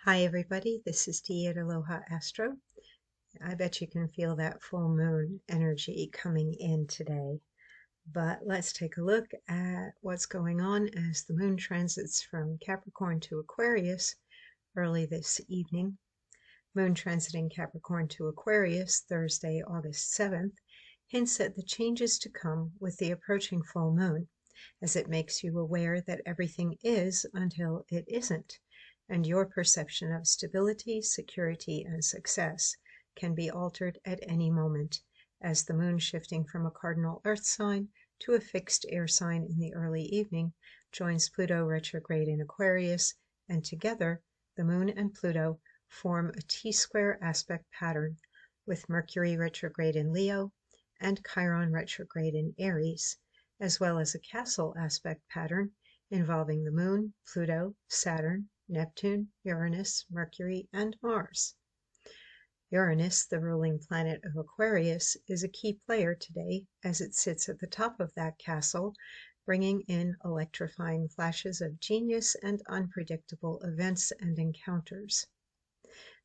Hi everybody, this is Dee at Aloha Astro. I bet you can feel that full moon energy coming in today. But let's take a look at what's going on as the moon transits from Capricorn to Aquarius early this evening. Moon transiting Capricorn to Aquarius Thursday, August 7th, hints at the changes to come with the approaching full moon, as it makes you aware that everything is until it isn't, and your perception of stability, security, and success can be altered at any moment, as the moon shifting from a cardinal earth sign to a fixed air sign in the early evening joins Pluto retrograde in Aquarius, and together the moon and Pluto form a T-square aspect pattern with Mercury retrograde in Leo and Chiron retrograde in Aries, as well as a castle aspect pattern involving the moon, Pluto, Saturn, Neptune, Uranus, Mercury, and Mars. Uranus, the ruling planet of Aquarius, is a key player today as it sits at the top of that castle, bringing in electrifying flashes of genius and unpredictable events and encounters.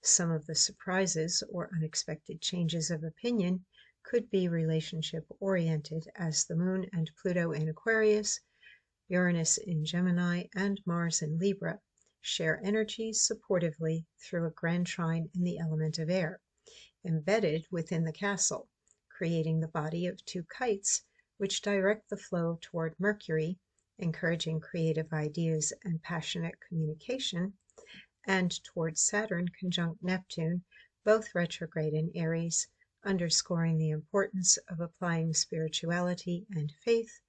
Some of the surprises or unexpected changes of opinion could be relationship-oriented, as the moon and Pluto in Aquarius, Uranus in Gemini, and Mars in Libra share energies supportively through a grand trine in the element of air, embedded within the castle, creating the body of two kites which direct the flow toward Mercury, encouraging creative ideas and passionate communication, and toward Saturn conjunct Neptune, both retrograde in Aries, underscoring the importance of applying spirituality and faith,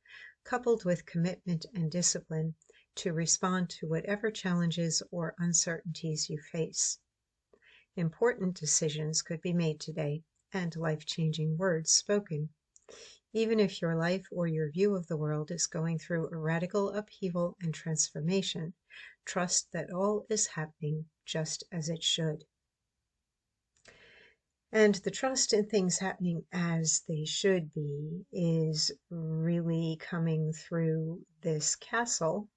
coupled with commitment and discipline, to respond to whatever challenges or uncertainties you face. Important decisions could be made today, and life-changing words spoken. Even if your life or your view of the world is going through a radical upheaval and transformation, trust that all is happening just as it should. And the trust in things happening as they should be is really coming through this castle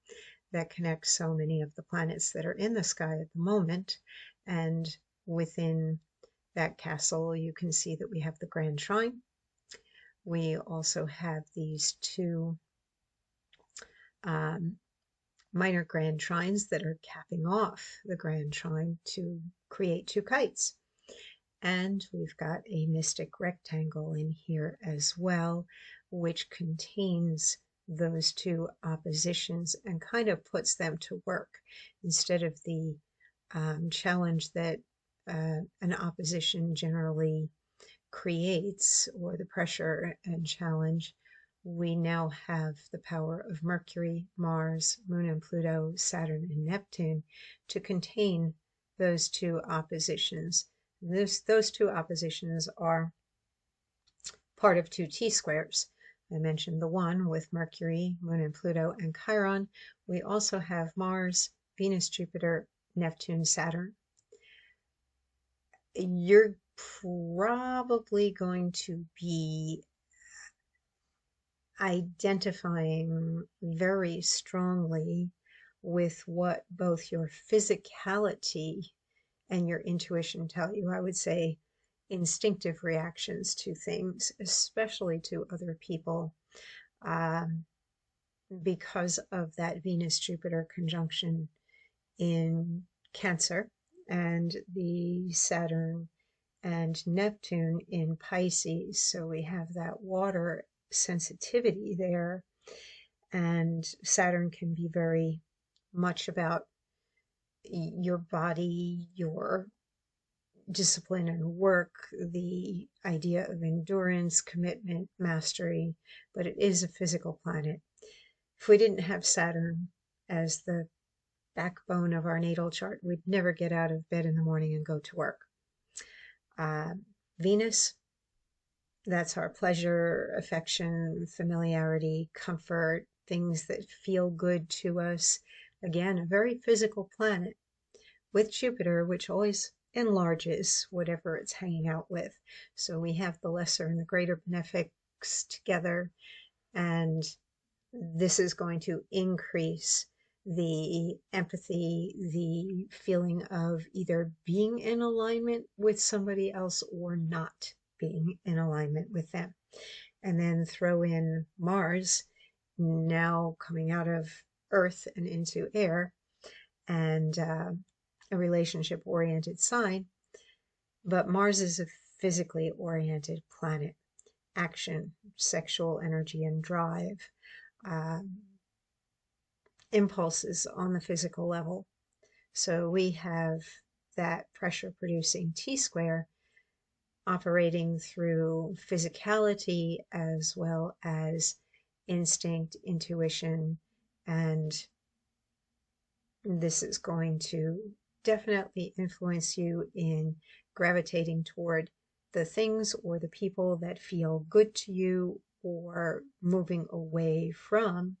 that connects so many of the planets that are in the sky at the moment. And within that castle, you can see that we have the Grand Trine. We also have these two minor Grand Trines that are capping off the Grand Trine to create two kites. And we've got a mystic rectangle in here as well, which contains those two oppositions and kind of puts them to work instead of the challenge that an opposition generally creates, or the pressure and challenge. We now have the power of Mercury, Mars, Moon and Pluto, Saturn and Neptune to contain those two oppositions. Those two oppositions are part of two T-squares. I mentioned the one with Mercury, Moon and Pluto, and Chiron. We also have Mars, Venus, Jupiter, Neptune, Saturn. You're probably going to be identifying very strongly with what both your physicality and your intuition tell you. I would say instinctive reactions to things, especially to other people, because of that Venus-Jupiter conjunction in Cancer and the Saturn and Neptune in Pisces. So we have that water sensitivity there, and Saturn can be very much about your body, your discipline and work, the idea of endurance, commitment, mastery, but it is a physical planet. If we didn't have Saturn as the backbone of our natal chart, we'd never get out of bed in the morning and go to work. Venus, that's our pleasure, affection, familiarity, comfort, things that feel good to us. Again, a very physical planet, with Jupiter, which always enlarges whatever it's hanging out with. So we have the lesser and the greater benefics together, and this is going to increase the empathy, the feeling of either being in alignment with somebody else or not being in alignment with them. And then throw in Mars, now coming out of Earth and into air, and a relationship oriented sign. But Mars is a physically oriented planet. Action, sexual energy, and drive. Impulses on the physical level. So we have that pressure producing T-square operating through physicality as well as instinct, intuition, and this is going to definitely influence you in gravitating toward the things or the people that feel good to you, or moving away from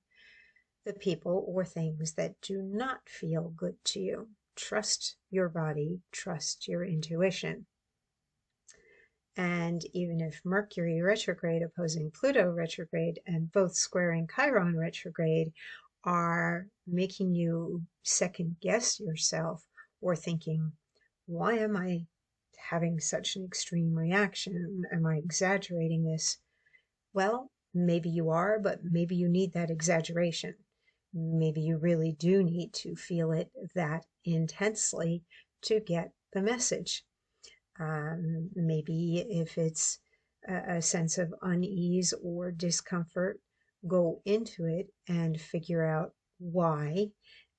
the people or things that do not feel good to you. Trust your body, trust your intuition. And even if Mercury retrograde opposing Pluto retrograde and both squaring Chiron retrograde are making you second guess yourself or thinking, why am I having such an extreme reaction? Am I exaggerating this? Well, maybe you are, but maybe you need that exaggeration. Maybe you really do need to feel it that intensely to get the message. Maybe if it's a sense of unease or discomfort, go into it and figure out why.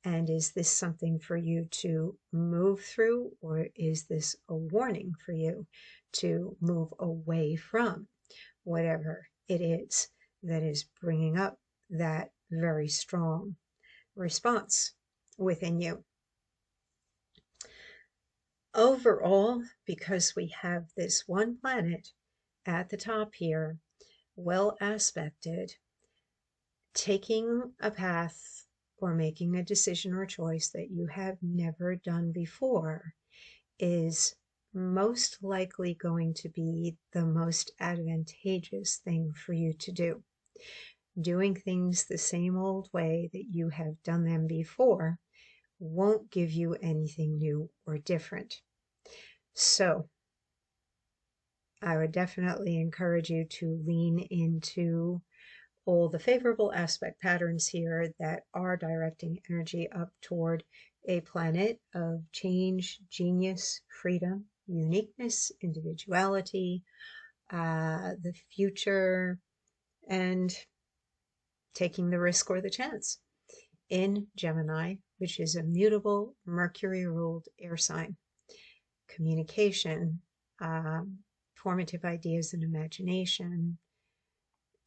And is this something for you to move through, or is this a warning for you to move away from whatever it is that is bringing up that very strong response within you? Overall, because we have this one planet at the top here, well aspected, taking a path or making a decision or choice that you have never done before is most likely going to be the most advantageous thing for you to do. Doing things the same old way that you have done them before won't give you anything new or different. So I would definitely encourage you to lean into all the favorable aspect patterns here that are directing energy up toward a planet of change, genius, freedom, uniqueness, individuality, the future, and taking the risk or the chance in Gemini, which is a mutable Mercury-ruled air sign. Communication, formative ideas and imagination,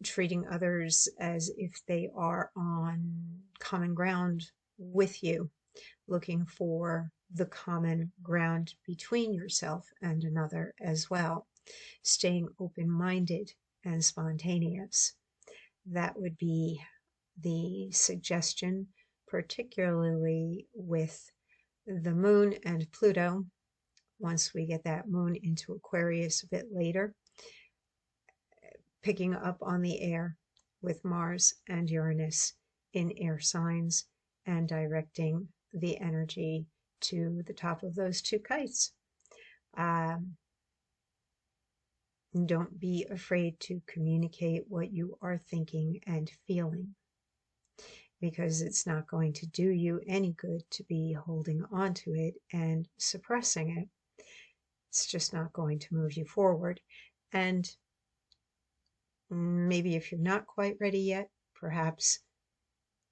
treating others as if they are on common ground with you, looking for the common ground between yourself and another as well, staying open-minded and spontaneous. That would be the suggestion, particularly with the moon and Pluto. Once we get that moon into Aquarius a bit later, picking up on the air with Mars and Uranus in air signs and directing the energy to the top of those two kites. Don't be afraid to communicate what you are thinking and feeling, because it's not going to do you any good to be holding on to it and suppressing it. It's just not going to move you forward. And maybe if you're not quite ready yet, perhaps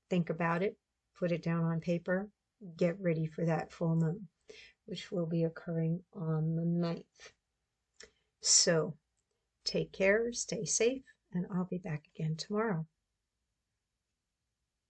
think about it, put it down on paper, get ready for that full moon, which will be occurring on the 9th. So take care, stay safe, and I'll be back again tomorrow.